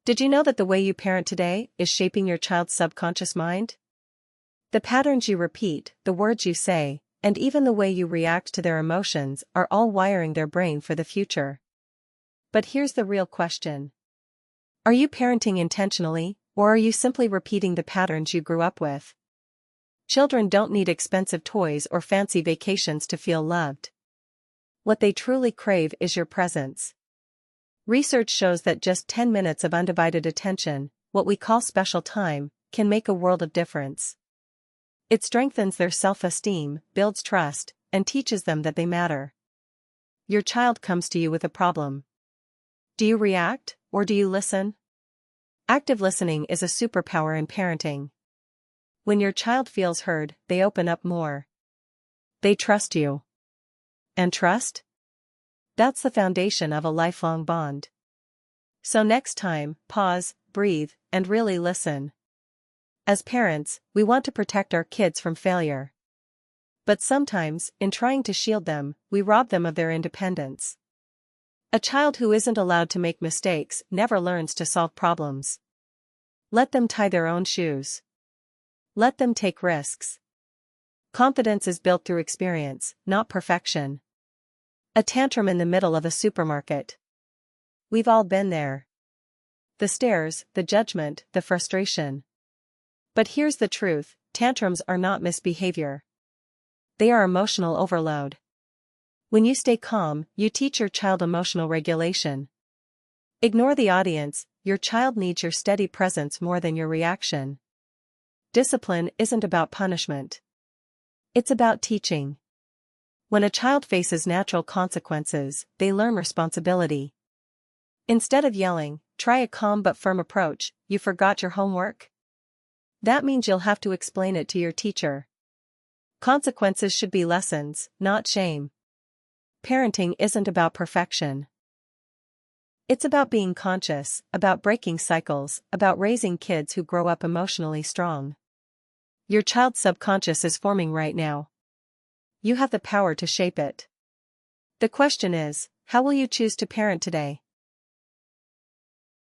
Did you know that the way you parent today is shaping your child's subconscious mind? The patterns you repeat, the words you say, and even the way you react to their emotions are all wiring their brain for the future. But here's the real question. Are you parenting intentionally, or are you simply repeating the patterns you grew up with? Children don't need expensive toys or fancy vacations to feel loved. What they truly crave is your presence. Research shows that just 10 minutes of undivided attention, what we call special time, can make a world of difference. It strengthens their self-esteem, builds trust, and teaches them that they matter. Your child comes to you with a problem. Do you react, or do you listen? Active listening is a superpower in parenting. When your child feels heard, they open up more. They trust you. And trust? That's the foundation of a lifelong bond. So next time, pause, breathe, and really listen. As parents, we want to protect our kids from failure. But sometimes, in trying to shield them, we rob them of their independence. A child who isn't allowed to make mistakes never learns to solve problems. Let them tie their own shoes. Let them take risks. Confidence is built through experience, not perfection. A tantrum in the middle of a supermarket. We've all been there. The stares, the judgment, the frustration. But here's the truth, tantrums are not misbehavior. They are emotional overload. When you stay calm, you teach your child emotional regulation. Ignore the audience, your child needs your steady presence more than your reaction. Discipline isn't about punishment. It's about teaching. When a child faces natural consequences, they learn responsibility. Instead of yelling, try a calm but firm approach. You forgot your homework? That means you'll have to explain it to your teacher. Consequences should be lessons, not shame. Parenting isn't about perfection. It's about being conscious, about breaking cycles, about raising kids who grow up emotionally strong. Your child's subconscious is forming right now. You have the power to shape it. The question is, how will you choose to parent today?